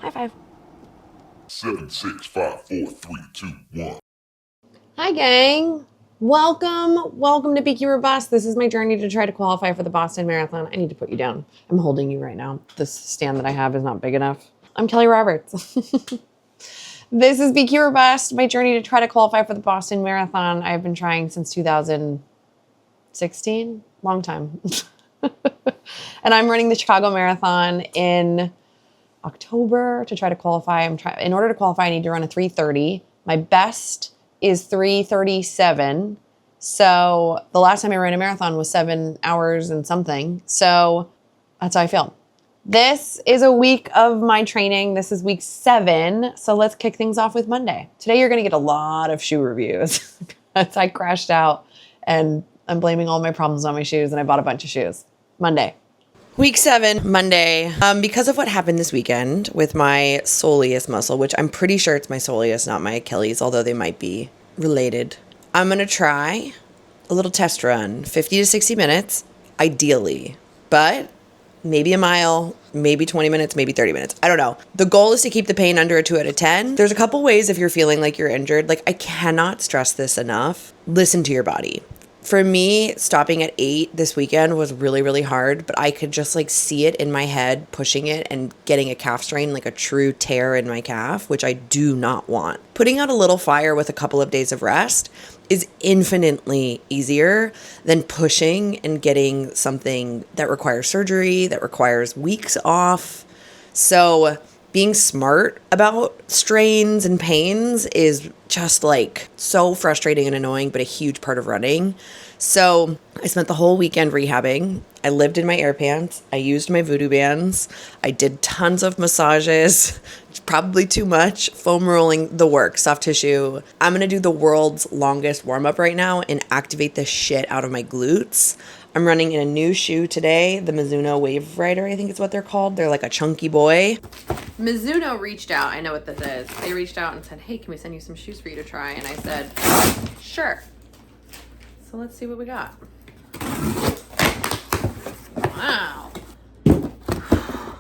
High five. 7, 6, 5, 4, 3, 2, 1. Hi, gang. Welcome to Beekeeper Bust. This is my journey to try to qualify for the Boston Marathon. I need to put you down. I'm holding you right now. This stand that I have is not big enough. I'm Kelly Roberts. This is Beekeeper Bust, my journey to try to qualify for the Boston Marathon. I've been trying since 2016, long time. And I'm running the Chicago Marathon in October to try to qualify. In order to qualify, I need to run a 3:30. My best is 3:37. So the last time I ran a marathon was 7 hours and something. So that's how I feel. This is a week of my training. This is week 7. So let's kick things off with Monday. Today you're going to get a lot of shoe reviews. I crashed out and I'm blaming all my problems on my shoes, and I bought a bunch of shoes. Monday. Week 7, Monday. Because of what happened this weekend with my soleus muscle, which I'm pretty sure it's my soleus, not my Achilles, although they might be related. I'm going to try a little test run, 50 to 60 minutes, ideally, but maybe a mile, maybe 20 minutes, maybe 30 minutes. I don't know. The goal is to keep the pain under a 2 out of 10. There's a couple ways if you're feeling like you're injured. Like, I cannot stress this enough. Listen to your body. For me, stopping at 8 this weekend was really, really hard, but I could just like see it in my head, pushing it and getting a calf strain, like a true tear in my calf, which I do not want. Putting out a little fire with a couple of days of rest is infinitely easier than pushing and getting something that requires surgery, that requires weeks off. So being smart about strains and pains is just like so frustrating and annoying, but a huge part of running. So I spent the whole weekend rehabbing. I lived in my air pants. I used my voodoo bands. I did tons of massages, probably too much, foam rolling, the work, soft tissue. I'm going to do the world's longest warm up right now and activate the shit out of my glutes. I'm running in a new shoe today, the Mizuno Wave Rider, I think is what they're called. They're like a chunky boy. Mizuno reached out. I know what this is. They reached out and said, hey, can we send you some shoes for you to try? And I said, sure. So let's see what we got. Wow.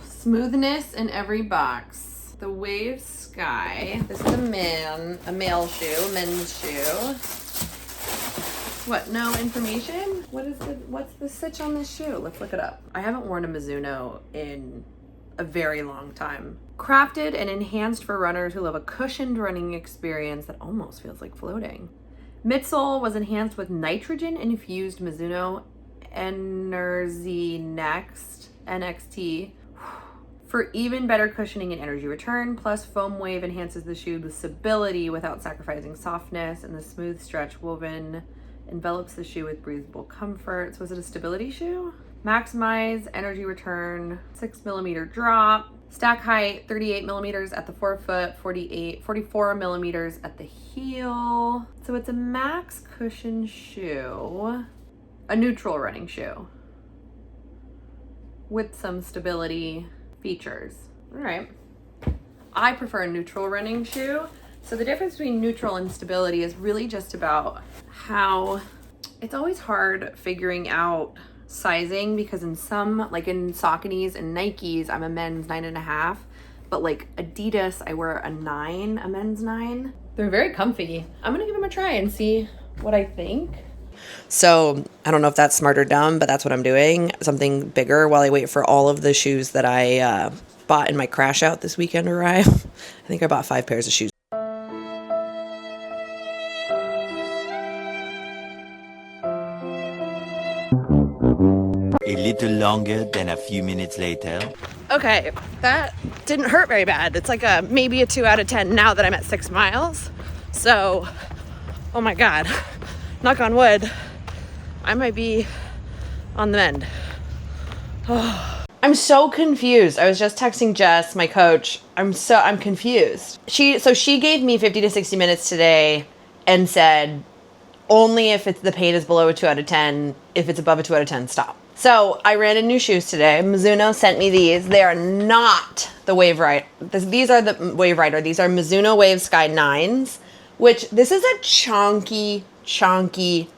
Smoothness in every box. The Wave Sky. This is a male shoe, men's shoe. What, no information? What's the stitch on this shoe? Let's look it up. I haven't worn a Mizuno in a very long time. Crafted and enhanced for runners who love a cushioned running experience that almost feels like floating. Midsole was enhanced with nitrogen-infused Mizuno Energy Next NXT for even better cushioning and energy return. Plus, Foam Wave enhances the shoe with stability without sacrificing softness, and the smooth stretch woven envelops the shoe with breathable comfort. So is it a stability shoe? Maximize energy return, 6 millimeter drop. Stack height, 38 millimeters at the forefoot, 44 millimeters at the heel. So it's a max cushion shoe, a neutral running shoe with some stability features. All right. I prefer a neutral running shoe. So the difference between neutral and stability is really just about how it's always hard figuring out sizing, because in some, like in Sauconys and Nikes, I'm a men's 9.5, but like Adidas, I wear a 9, a men's 9. They're very comfy. I'm gonna give them a try and see what I think. So I don't know if that's smart or dumb, but that's what I'm doing. Something bigger while I wait for all of the shoes that I bought in my crash out this weekend to arrive. I think I bought 5 pairs of shoes. A little longer than a few minutes later. Okay, that didn't hurt very bad. It's like maybe a 2 out of 10 now that I'm at 6 miles. So, oh my God, knock on wood, I might be on the mend. Oh. I'm so confused. I was just texting Jess, my coach. I'm confused. She gave me 50 to 60 minutes today and said, only if the pain is below a 2 out of 10. If it's above a 2 out of 10, stop. So I ran in new shoes today. Mizuno sent me these. They are not the Wave Rider. These are the Wave Rider. These are Mizuno Wave Sky 9s, which this is a chunky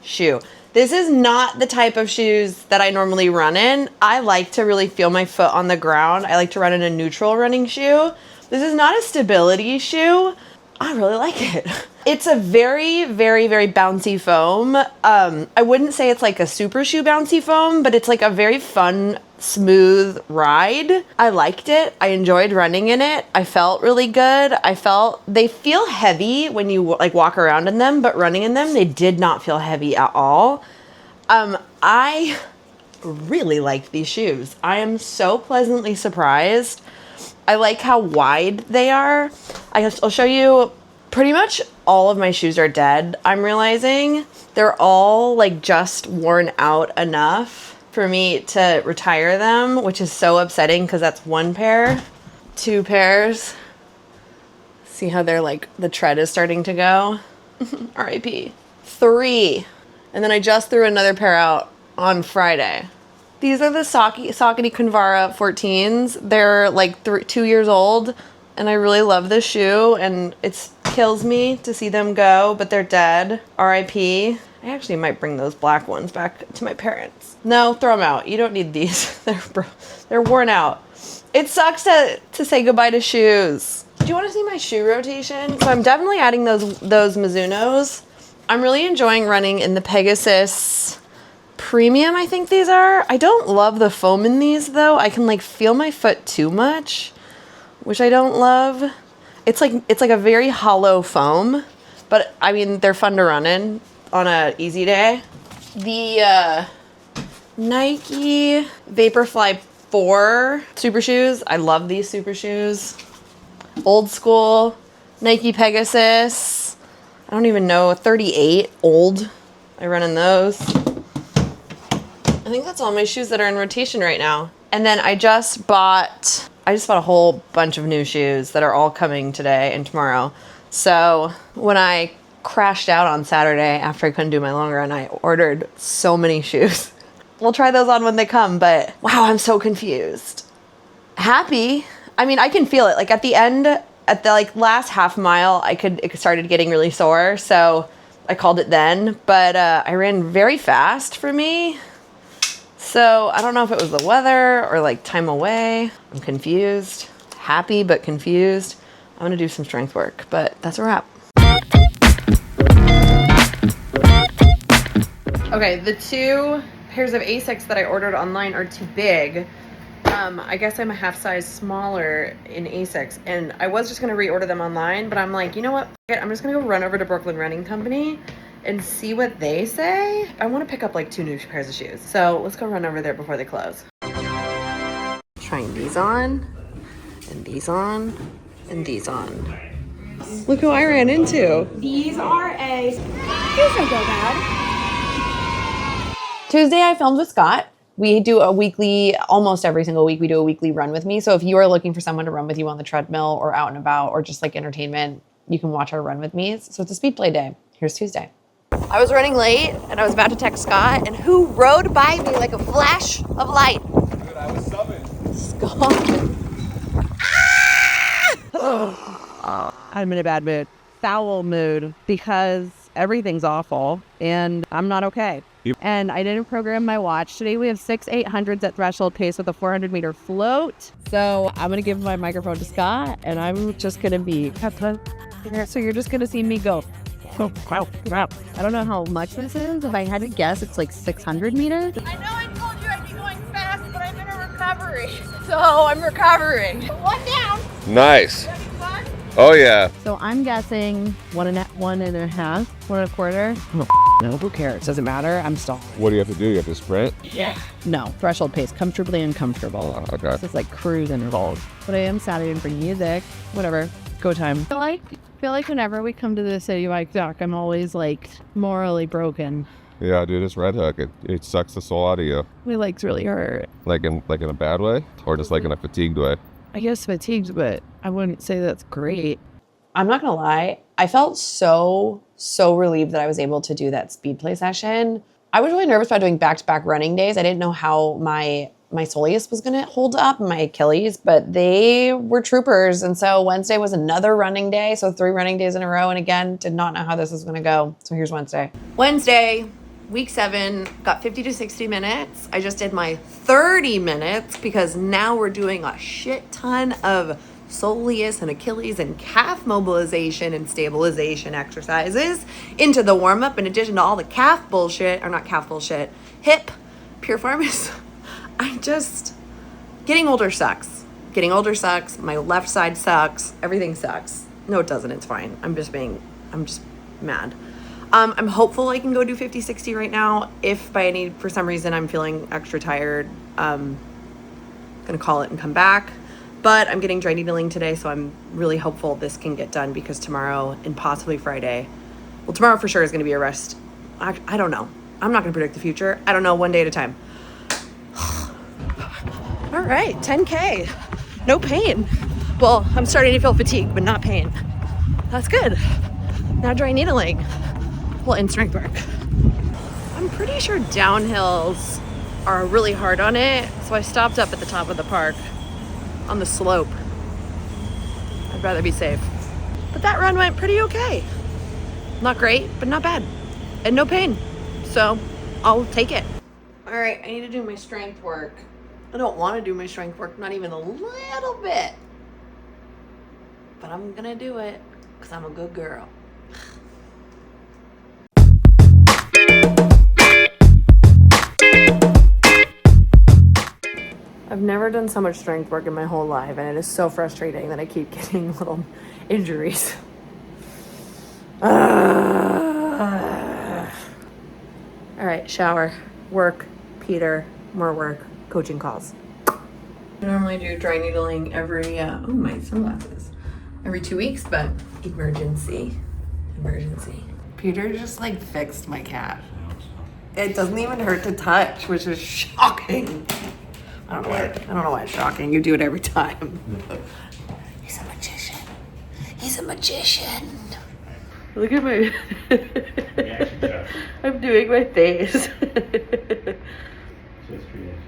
shoe. This is not the type of shoes that I normally run in. I like to really feel my foot on the ground. I like to run in a neutral running shoe. This is not a stability shoe. I really like it. It's a very, very, very bouncy foam. I wouldn't say it's like a super shoe bouncy foam, but it's like a very fun, smooth ride. I liked it. I enjoyed running in it. I felt really good. They feel heavy when you like walk around in them, but running in them, they did not feel heavy at all. I really like these shoes. I am so pleasantly surprised. I like how wide they are. I'll show you. Pretty much all of my shoes are dead, I'm realizing. They're all like just worn out enough for me to retire them, which is so upsetting because that's one pair. Two pairs. See how they're like, the tread is starting to go? RIP. Three. And then I just threw another pair out on Friday. These are the Saucony Convara 14s. They're like 2 years old, and I really love this shoe, and it kills me to see them go, but they're dead. RIP. I actually might bring those black ones back to my parents. No, throw them out. You don't need these. They're worn out. It sucks to say goodbye to shoes. Do you want to see my shoe rotation? So I'm definitely adding those Mizunos. I'm really enjoying running in the Pegasus Premium, I think these are. I don't love the foam in these though. I can like feel my foot too much, which I don't love. It's like a very hollow foam, but I mean, they're fun to run in on a easy day. The Nike Vaporfly 4 super shoes. I love these super shoes. Old school Nike Pegasus. I don't even know, 38 old. I run in those. I think that's all my shoes that are in rotation right now. And then I just bought a whole bunch of new shoes that are all coming today and tomorrow. So when I crashed out on Saturday after I couldn't do my long run, I ordered so many shoes. We'll try those on when they come, but wow, I'm so confused. Happy. I mean, I can feel it. Like at the end, at the like last half mile, it started getting really sore. So I called it then, but I ran very fast for me. So I don't know if it was the weather or like time away. I'm confused. Happy, but confused. I'm gonna do some strength work, but that's a wrap. Okay, the 2 pairs of ASICS that I ordered online are too big. I guess I'm a half size smaller in ASICS, and I was just gonna reorder them online, but I'm like, you know what? I'm just gonna go run over to Brooklyn Running Company and see what they say. I want to pick up like 2 new pairs of shoes. So let's go run over there before they close. Trying these on, and these on, and these on. Look who I ran into. These are these don't go bad. Tuesday I filmed with Scott. We do a weekly, almost every single week, we do a weekly run with me. So if you are looking for someone to run with you on the treadmill or out and about or just like entertainment, you can watch our run with me. So it's a speed play day. Here's Tuesday. I was running late and I was about to text Scott, and who rode by me like a flash of light? Dude, I was subbing. Scott. I'm in a bad mood, foul mood, because everything's awful and I'm not okay. Yep. And I didn't program my watch. Today we have 6 800s at threshold pace with a 400-meter float. So I'm going to give my microphone to Scott, and I'm just going to be, so you're just going to see me go. Oh, wow. I don't know how much this is. If I had to guess, it's like 600 meters. I know I told you I'd be going fast, but I'm in a recovery. So I'm recovering. 1 down. Nice. Having fun? Oh, yeah. So I'm guessing one and a quarter. No, who cares? Doesn't matter. I'm stalling. What do you have to do? You have to sprint? Yeah. No, threshold pace, comfortably uncomfortable. Oh, okay. This is like cruise intervals. But I am Saturday for music. Whatever. Go time. I feel like whenever we come to the city bike dock, I'm always like morally broken. Yeah, dude, it's Red Hook. It sucks the soul out of you. My legs really hurt. Like in a bad way? Or just like in a fatigued way? I guess fatigued, but I wouldn't say that's great. I'm not gonna lie, I felt so relieved that I was able to do that speed play session. I was really nervous about doing back-to-back running days. I didn't know how my soleus was gonna hold up, my Achilles, but they were troopers. And so Wednesday was another running day, so 3 running days in a row. And again, did not know how this was gonna go. So here's Wednesday. Wednesday, week 7, got 50 to 60 minutes. I just did my 30 minutes because now we're doing a shit ton of soleus and Achilles and calf mobilization and stabilization exercises into the warm-up, in addition to all the calf bullshit, or not calf bullshit, hip piriformis. Getting older sucks. Getting older sucks. My left side sucks. Everything sucks. No, it doesn't. It's fine. I'm just mad. I'm hopeful I can go do 50, 60 right now. If for some reason I'm feeling extra tired, I'm gonna call it and come back. But I'm getting dry needling today, so I'm really hopeful this can get done, because tomorrow and possibly Friday, well, tomorrow for sure is gonna be a rest. I don't know. I'm not gonna predict the future. I don't know, one day at a time. All right, 10K, no pain. Well, I'm starting to feel fatigue, but not pain. That's good. Now dry needling. Well, in strength work. I'm pretty sure downhills are really hard on it, so I stopped up at the top of the park on the slope. I'd rather be safe. But that run went pretty okay. Not great, but not bad. And no pain, so I'll take it. All right, I need to do my strength work. I don't want to do my strength work, not even a little bit. But I'm gonna do it, because I'm a good girl. I've never done so much strength work in my whole life, and it is so frustrating that I keep getting little injuries. All right, shower, work, Peter, more work, coaching calls. I normally do dry needling every, oh, my sunglasses. Every 2 weeks, but emergency. Peter just like fixed my cat. It doesn't even hurt to touch, which is shocking. I don't know why it's shocking. You do it every time. He's a magician. He's a magician. Look at my... I'm doing my face.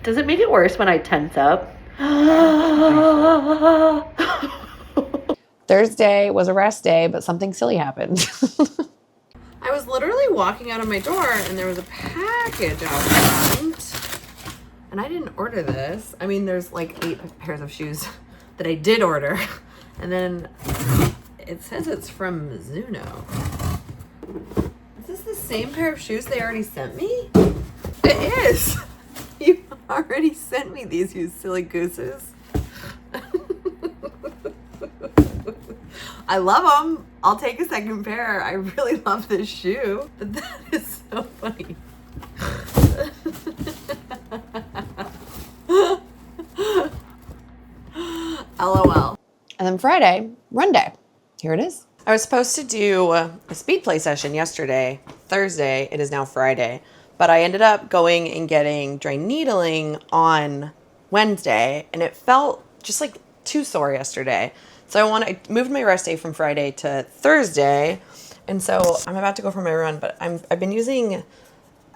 Does it make it worse when I tense up? Thursday was a rest day, but something silly happened. I was literally walking out of my door and there was a package out front. And I didn't order this. I mean, there's like 8 pairs of shoes that I did order. And then it says it's from Mizuno. Is this the same pair of shoes they already sent me? It is. You already sent me these, you silly gooses. I love them. I'll take a second pair. I really love this shoe. But that is so funny. LOL. And then Friday, run day. Here it is. I was supposed to do a speed play session yesterday, Thursday. It is now Friday. But I ended up going and getting dry needling on Wednesday, and it felt just like too sore yesterday. So I moved my rest day from Friday to Thursday. And so I'm about to go for my run, but I've been using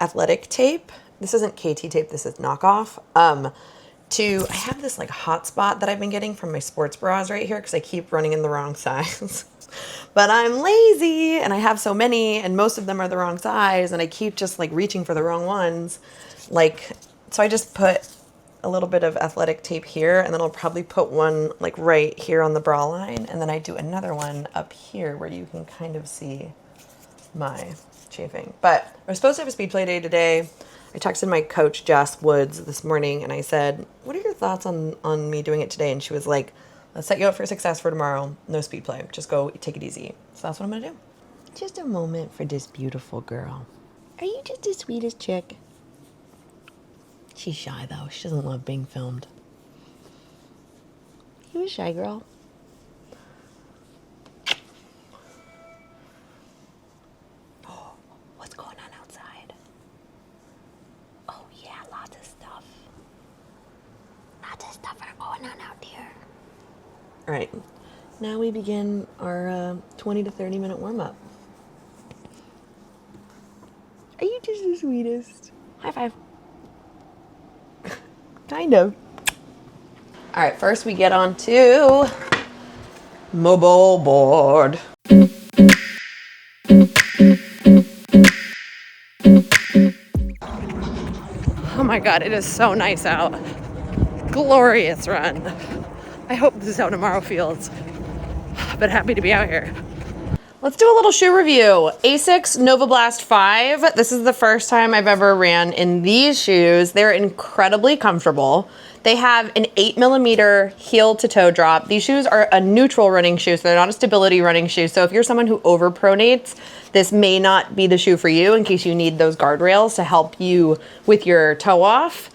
athletic tape. This isn't KT tape, this is knockoff. I have this like hot spot that I've been getting from my sports bras right here because I keep running in the wrong size. But I'm lazy and I have so many and most of them are the wrong size and I keep just like reaching for the wrong ones. So I just put a little bit of athletic tape here and then I'll probably put one like right here on the bra line. And then I do another one up here where you can kind of see my chafing. But I was supposed to have a speed play day today. I texted my coach, Jess Woods, this morning, and I said, what are your thoughts on me doing it today? And she was like, let's set you up for success for tomorrow. No speed play. Just go take it easy. So that's what I'm going to do. Just a moment for this beautiful girl. Are you just the sweetest chick? She's shy, though. She doesn't love being filmed. You a shy girl? Oh, what's going on outside? Oh, yeah, lots of stuff. Lots of stuff are going on out there. All right, now we begin our 20 to 30 minute warm-up. Are you just the sweetest? High five. Kind of. All right, first we get on to mobile board. Oh my God, it is so nice out. Glorious run. I hope this is how tomorrow feels. But happy to be out here. Let's do a little shoe review. ASICS Nova Blast 5. This is the first time I've ever ran in these shoes. They're incredibly comfortable. They have an 8mm heel to toe drop. These shoes are a neutral running shoe, so they're not a stability running shoe. So if you're someone who overpronates, this may not be the shoe for you in case you need those guardrails to help you with your toe off.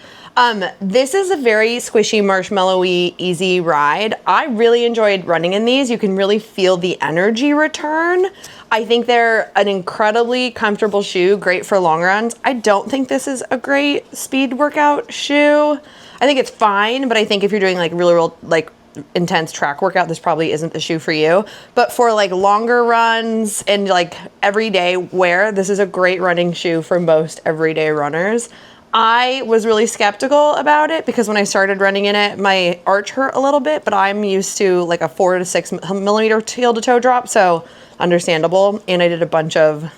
This is a very squishy, marshmallowy, easy ride. I really enjoyed running in these. You can really feel the energy return. I think they're an incredibly comfortable shoe, great for long runs. I don't think this is a great speed workout shoe. I think it's fine, but I think if you're doing like real like intense track workout, this probably isn't the shoe for you. But for like longer runs and like everyday wear, this is a great running shoe for most everyday runners. I was really skeptical about it because when I started running in it, my arch hurt a little bit, but I'm used to like a 4 to 6mm heel to toe drop, so understandable. And I did a bunch of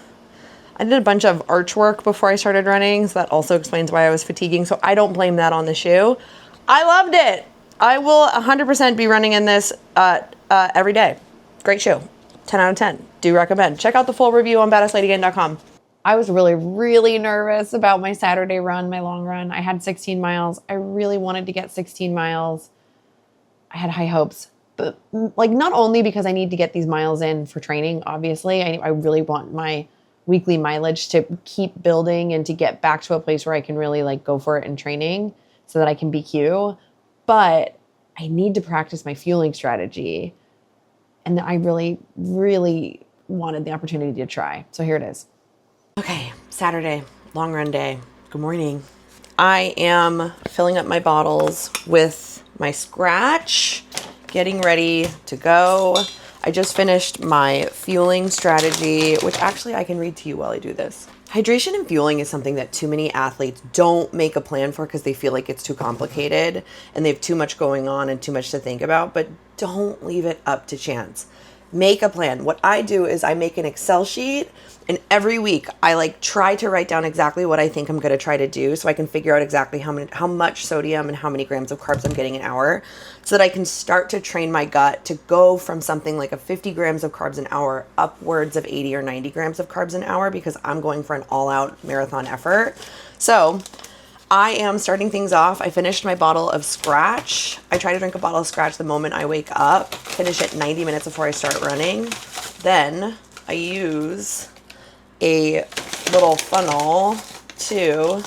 arch work before I started running, so that also explains why I was fatiguing. So I don't blame that on the shoe. I loved it. I will 100% be running in this every day. Great shoe. 10 out of 10. Do recommend. Check out the full review on badassladyagain.com. I was really nervous about my Saturday run, my long run. I had 16 miles. I really wanted to get 16 miles. I had high hopes, but like not only because I need to get these miles in for training, obviously, I really want my weekly mileage to keep building and to get back to a place where I can really like go for it in training so that I can BQ. But I need to practice my fueling strategy. And I really wanted the opportunity to try. So here it is. Okay, Saturday, long run day. Good morning. I am filling up my bottles with my Scratch, getting ready to go. I just finished my fueling strategy, which actually I can read to you while I do this. Hydration and fueling is something that too many athletes don't make a plan for because they feel like it's too complicated and they have too much going on and too much to think about, but don't leave it up to chance. Make a plan. What I do is I make an Excel sheet, and every week I like try to write down exactly what I think I'm going to try to do so I can figure out exactly how much sodium and how many grams of carbs I'm getting an hour so that I can start to train my gut to go from something like a 50 grams of carbs an hour upwards of 80 or 90 grams of carbs an hour because I'm going for an all-out marathon effort. So I am starting things off. I finished my bottle of Scratch. I try to drink a bottle of Scratch the moment I wake up, finish it 90 minutes before I start running. Then I use a little funnel to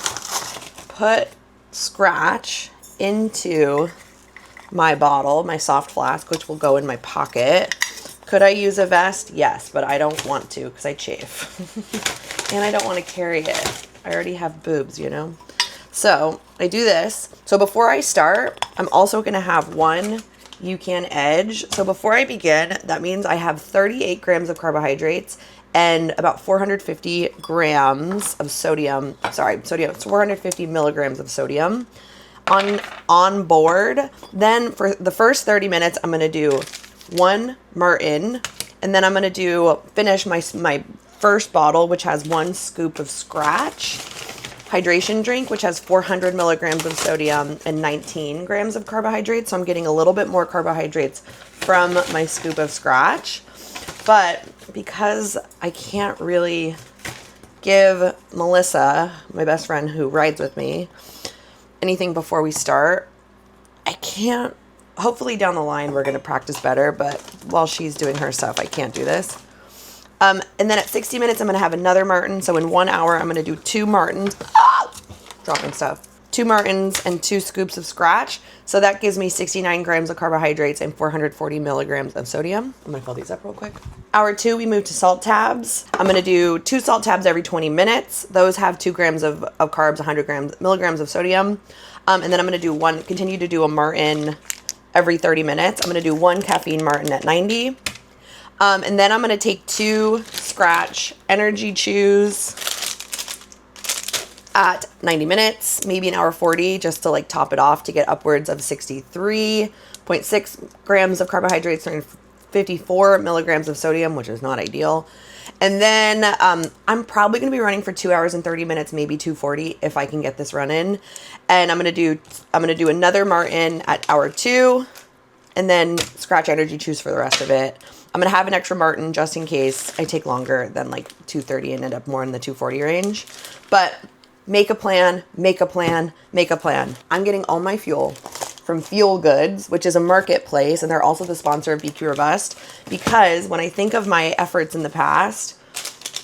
put Scratch into my bottle, my soft flask, which will go in my pocket. Could I use a vest? Yes, but I don't want to because I chafe. And I don't want to carry it. I already have boobs, you know? So I do this. So before I start, I'm also going to have one UCAN Edge. So before I begin, that means I have 38 grams of carbohydrates and about 450 grams of sodium. Sorry, sodium. It's 450 milligrams of sodium on board. Then for the first 30 minutes, I'm going to do one Martin, and then I'm going to finish my first bottle, which has 1 scoop of Scratch hydration drink, which has 400 milligrams of sodium and 19 grams of carbohydrates. So I'm getting a little bit more carbohydrates from my scoop of Scratch. But because I can't really give Melissa, my best friend who rides with me, anything before we start, I can't. Hopefully down the line we're going to practice better, but while she's doing her stuff, I can't do this. And then at 60 minutes, I'm going to have another Martin. So in 1 hour, I'm going to do 2 Martins. Dropping stuff. 2 Martins and 2 scoops of Scratch. So that gives me 69 grams of carbohydrates and 440 milligrams of sodium. I'm going to fill these up real quick. Hour 2, we move to salt tabs. I'm going to do 2 salt tabs every 20 minutes. Those have 2 grams of carbs, 100 milligrams of sodium. And then I'm going to continue to do a Martin every 30 minutes. I'm going to do 1 caffeine Martin at 90. And then I'm going to take 2 Scratch Energy Chews at 90 minutes, maybe an hour 40, just to like top it off to get upwards of 63.6 grams of carbohydrates and 54 milligrams of sodium, which is not ideal. And then I'm probably going to be running for 2 hours and 30 minutes, maybe 2:40 if I can get this run in. And I'm going to do another Martin at hour 2. and then scratch energy chews for the rest of it. I'm going to have an extra Martin just in case I take longer than like 2:30 and end up more in the 2:40 range. But make a plan, make a plan, make a plan. I'm getting all my fuel from Fuel Goods, which is a marketplace, and they're also the sponsor of BQ or Bust, because when I think of my efforts in the past,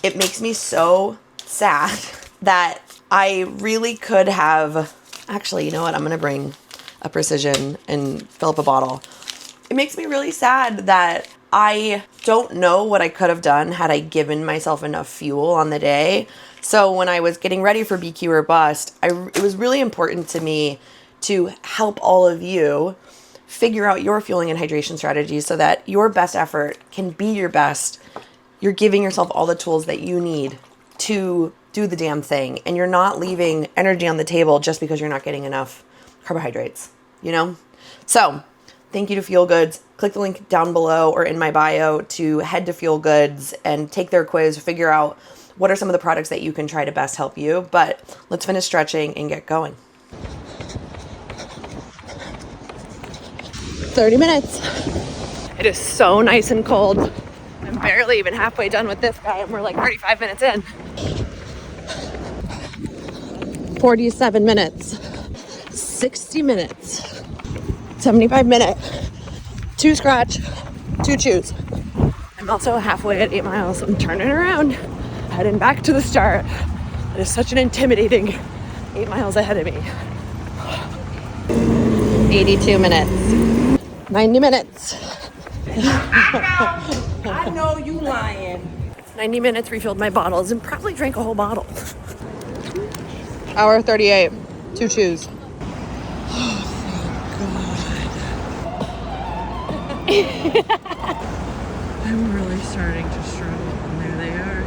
it makes me so sad that I really could have, actually, you know what? I'm going to bring a Precision and fill up a bottle. It makes me really sad that I don't know what I could have done had I given myself enough fuel on the day. So when I was getting ready for BQ or Bust, it was really important to me to help all of you figure out your fueling and hydration strategies so that your best effort can be your best. You're giving yourself all the tools that you need to do the damn thing, and you're not leaving energy on the table just because you're not getting enough carbohydrates, you know? So thank you to Fuel Goods. Click the link down below or in my bio to head to Fuel Goods and take their quiz, figure out what are some of the products that you can try to best help you. But let's finish stretching and get going. 30 minutes. It is so nice and cold. I'm barely even halfway done with this guy, and we're like 35 minutes in. 47 minutes. 60 minutes. 75 minute. 2 scratch, 2 chews. I'm also halfway at 8 miles. I'm turning around, heading back to the start. It is such an intimidating 8 miles ahead of me. 82 minutes. 90 minutes. I know you lying. 90 minutes, refilled my bottles, and probably drank a whole bottle. Hour 38, 2 chews. I'm really starting to struggle, and there they are.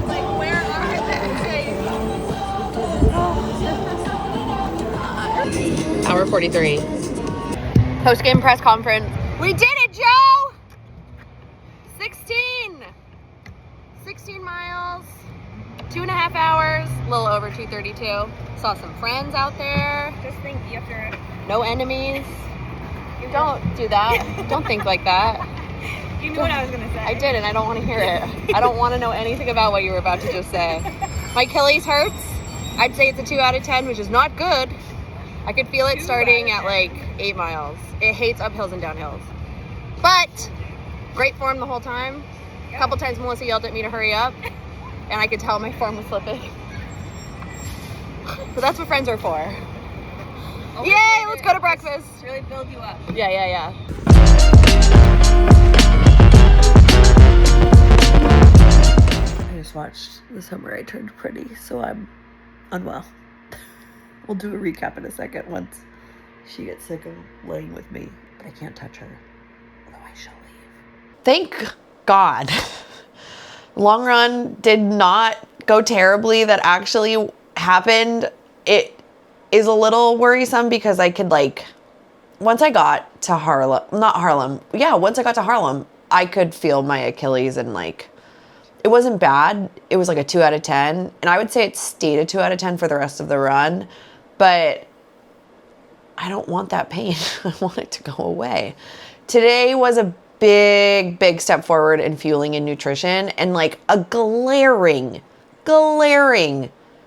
Like, where are they? Hour 43. Post-game press conference. We did it, Joe! 16 miles, 2.5 hours, a little over 2:32. Saw some friends out there. Just think, you have to... No enemies. You don't do that. Don't think like that. You knew what I was going to say. I did, and I don't want to hear it. I don't want to know anything about what you were about to just say. My Achilles hurts. I'd say it's a 2 out of 10, which is not good. I could feel it starting at like 8 miles. It hates uphills and downhills. But great form the whole time. A couple times Melissa yelled at me to hurry up, and I could tell my form was slipping. But that's what friends are for. Yay, let's go to breakfast. Really build you up. Yeah. I just watched The Summer I Turned Pretty, so I'm unwell. We'll do a recap in a second once she gets sick of laying with me, but I can't touch her, otherwise she'll leave. Thank God. Long run did not go terribly. That actually happened. It is a little worrisome because I could once I got to once I got to Harlem, I could feel my Achilles, and it wasn't bad. It was like a 2 out of 10. And I would say it stayed a 2 out of 10 for the rest of the run, but I don't want that pain. I want it to go away. Today was a big step forward in fueling and nutrition, and a glaring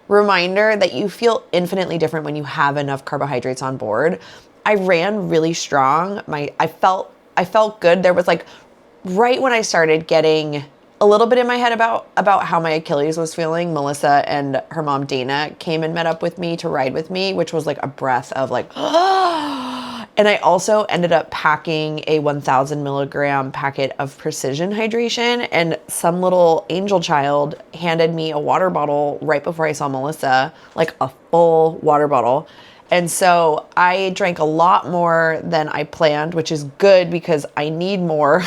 reminder that you feel infinitely different when you have enough carbohydrates on board. I ran really strong. I felt good. There was right when I started getting a little bit in my head about how my Achilles was feeling, Melissa and her mom Dana came and met up with me to ride with me, which was a breath of and I also ended up packing a 1,000 milligram packet of Precision hydration, and some little angel child handed me a water bottle right before I saw Melissa, a full water bottle. And so I drank a lot more than I planned, which is good because I need more.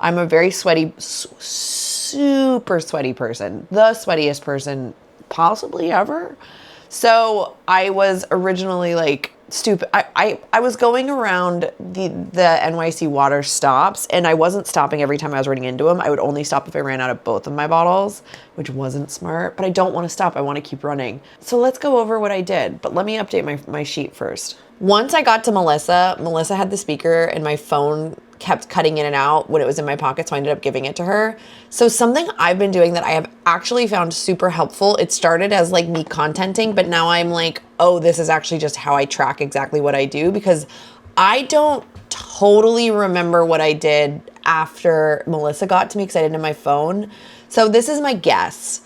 I'm a very sweaty, super sweaty person, the sweatiest person possibly ever. So I was originally stupid. I was going around the NYC water stops, and I wasn't stopping every time I was running into them. I would only stop if I ran out of both of my bottles, which wasn't smart, but I don't want to stop. I want to keep running. So let's go over what I did, but let me update my sheet first. Once I got to Melissa had the speaker, and my phone kept cutting in and out when it was in my pocket, so I ended up giving it to her. So something I've been doing that I have actually found super helpful, it started as like me contenting, but now I'm like, oh, this is actually just how I track exactly what I do, because I don't totally remember what I did after Melissa got to me because I didn't have my phone. So this is my guess.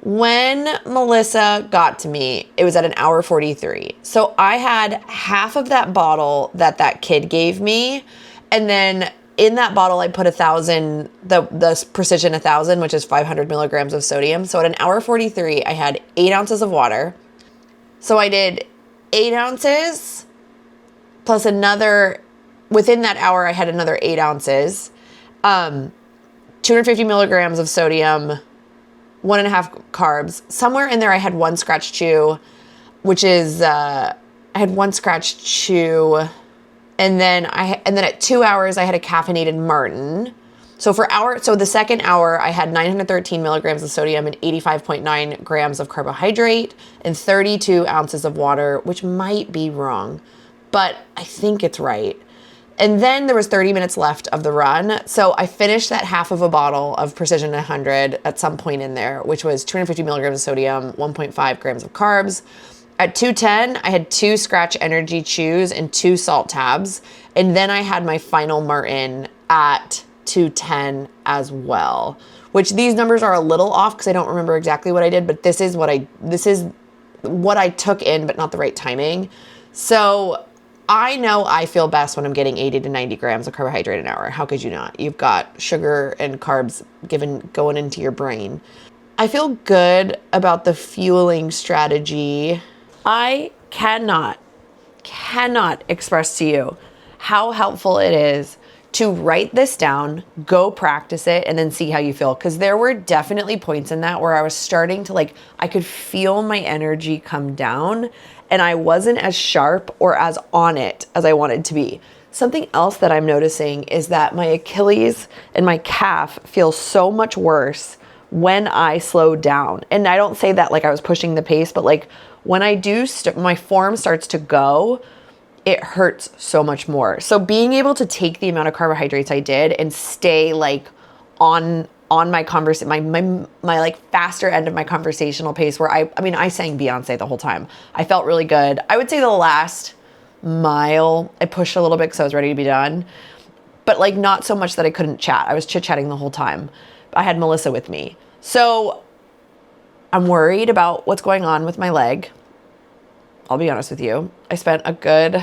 When Melissa got to me, it was at an hour 43. So I had half of that bottle that kid gave me. And then in that bottle, I put 1,000, the Precision 1,000, which is 500 milligrams of sodium. So at an hour 43, I had 8 ounces of water. So I did 8 ounces plus another, within that hour, I had another 8 ounces, 250 milligrams of sodium, 1.5 carbs. Somewhere in there, I had 1 scratch chew, which is, I had 1 scratch chew. And then at 2 hours, I had a caffeinated Martin. So the second hour, I had 913 milligrams of sodium and 85.9 grams of carbohydrate and 32 ounces of water, which might be wrong, but I think it's right. And then there was 30 minutes left of the run. So I finished that half of a bottle of Precision 100 at some point in there, which was 250 milligrams of sodium, 1.5 grams of carbs. At 2:10, I had 2 Scratch Energy Chews and 2 salt tabs. And then I had my final Martin at 2:10 as well, which these numbers are a little off because I don't remember exactly what I did, but this is what I took in, but not the right timing. So I know I feel best when I'm getting 80 to 90 grams of carbohydrate an hour. How could you not? You've got sugar and carbs going into your brain. I feel good about the fueling strategy. I cannot express to you how helpful it is to write this down, go practice it, and then see how you feel. Because there were definitely points in that where I was starting to I could feel my energy come down and I wasn't as sharp or as on it as I wanted to be. Something else that I'm noticing is that my Achilles and my calf feel so much worse when I slow down. And I don't say that like I was pushing the pace, but when I do, my form starts to go, it hurts so much more. So being able to take the amount of carbohydrates I did and stay on my my faster end of my conversational pace, where I sang Beyonce the whole time. I felt really good. I would say the last mile, I pushed a little bit because I was ready to be done, but not so much that I couldn't chat. I was chit-chatting the whole time. I had Melissa with me. So I'm worried about what's going on with my leg. I'll be honest with you. I spent a good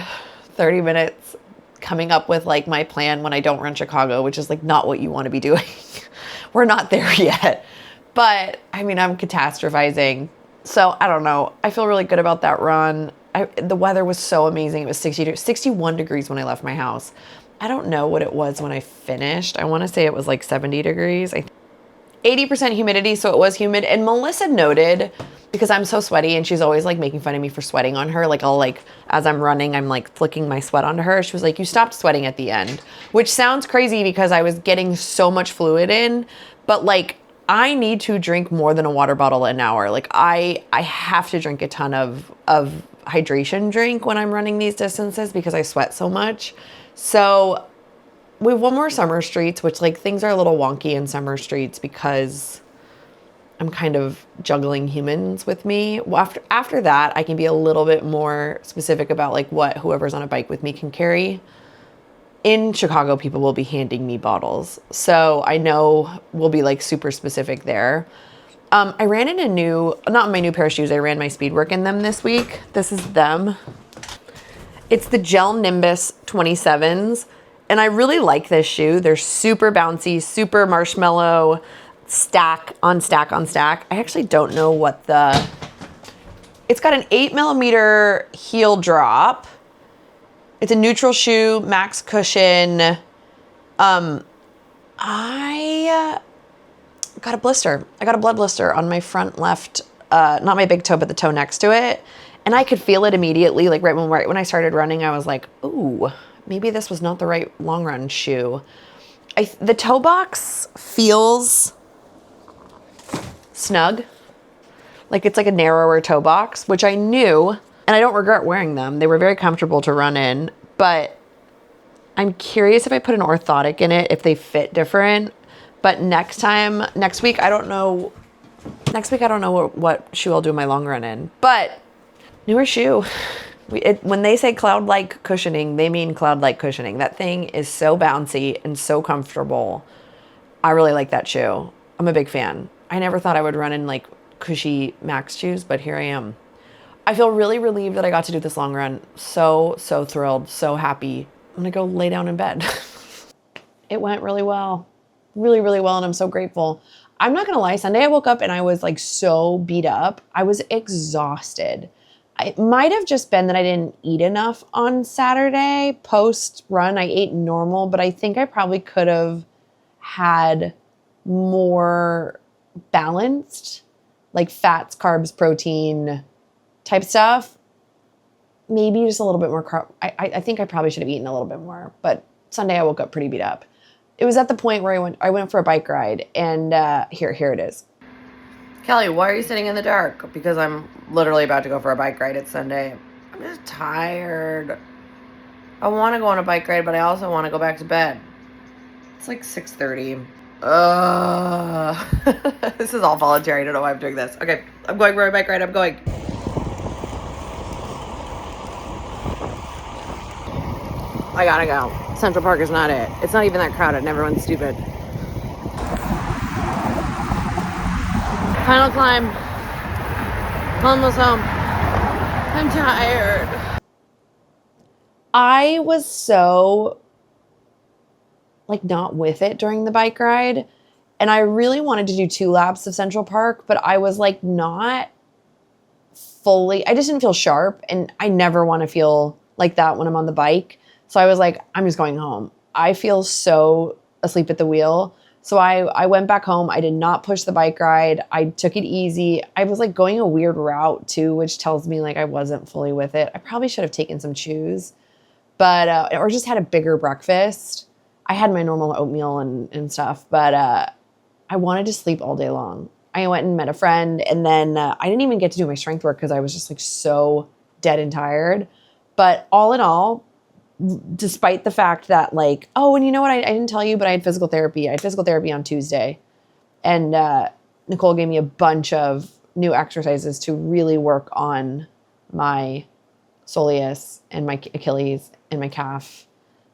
30 minutes coming up with my plan when I don't run Chicago, which is not what you want to be doing. We're not there yet. But I'm catastrophizing. So I don't know. I feel really good about that run. The weather was so amazing. It was 61 degrees when I left my house. I don't know what it was when I finished. I want to say it was 70 degrees. 80% humidity, so it was humid. And Melissa noted, because I'm so sweaty and she's always making fun of me for sweating on her. As I'm running, I'm flicking my sweat onto her. She was like, you stopped sweating at the end, which sounds crazy because I was getting so much fluid in, but I need to drink more than a water bottle an hour. I have to drink a ton of hydration drink when I'm running these distances because I sweat so much. So we have one more Summer Streets, which things are a little wonky in Summer Streets because I'm kind of juggling humans with me. Well, after that, I can be a little bit more specific about what whoever's on a bike with me can carry. In Chicago, people will be handing me bottles. So I know we'll be super super there. I ran in not my new pair of shoes, I ran my Speedwork in them this week. This is them. It's the Gel Nimbus 27s. And I really like this shoe. They're super bouncy, super marshmallow, stack on stack on stack. I actually don't know what it's got an 8mm heel drop. It's a neutral shoe, max cushion. I got a blister. I got a blood blister on my front left, not my big toe, but the toe next to it. And I could feel it immediately. Like right when I started running, I was like, ooh, maybe this was not the right long run shoe. The toe box feels snug. Like it's like a narrower toe box, which I knew, and I don't regret wearing them. They were very comfortable to run in, but I'm curious if I put an orthotic in it, if they fit different. But next week, I don't know what shoe I'll do my long run in, but newer shoe. When they say cloud-like cushioning, they mean cloud-like cushioning. That thing is so bouncy and so comfortable. I really like that shoe. I'm a big fan. I never thought I would run in like cushy Max shoes, but here I am. I feel really relieved that I got to do this long run. So thrilled, so happy. I'm gonna go lay down in bed. It went really well. Really, really well, and I'm so grateful. I'm not gonna lie, Sunday I woke up and I was like so beat up. I was exhausted. It might have just been that I didn't eat enough on Saturday. Post run, I ate normal, but I think I probably could have had more balanced, like fats, carbs, protein type stuff. Maybe just a little bit more carb. I think I probably should have eaten a little bit more, but Sunday I woke up pretty beat up. It was at the point where I went for a bike ride, and here it is. Kelly, why are you sitting in the dark? Because I'm literally about to go for a bike ride. It's Sunday. I'm just tired. I want to go on a bike ride, but I also want to go back to bed. It's like 6:30. This is all voluntary. I don't know why I'm doing this. Okay, I'm going for a bike ride. I'm going. I gotta go. Central Park is not it. It's not even that crowded and everyone's stupid. Final climb. Almost home. I'm tired. I was so like not with it during the bike ride. And I really wanted to do 2 laps of Central Park, but I was like not fully, I just didn't feel sharp. And I never want to feel like that when I'm on the bike. So I was like, I'm just going home. I feel so asleep at the wheel. So I went back home. I did not push the bike ride. I took it easy. I was like going a weird route too, which tells me like I wasn't fully with it. I probably should have taken some chews, but, or just had a bigger breakfast. I had my normal oatmeal and stuff, but I wanted to sleep all day long. I went and met a friend, and then I didn't even get to do my strength work because I was just like so dead and tired. But all in all, despite the fact that like, oh, and you know what? I didn't tell you, but I had physical therapy. I had physical therapy on Tuesday. And Nicole gave me a bunch of new exercises to really work on my soleus and my Achilles and my calf.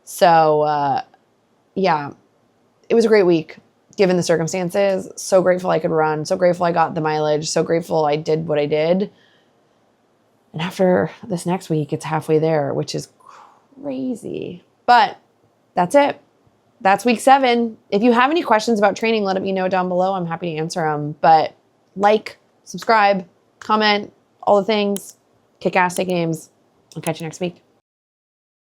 So yeah, it was a great week given the circumstances. So grateful I could run. So grateful I got the mileage. So grateful I did what I did. And after this next week, it's halfway there, which is crazy. But that's it. That's week 7. If you have any questions about training, let me know down below. I'm happy to answer them. But like, subscribe, comment, all the things. Kick ass, take names. I'll catch you next week.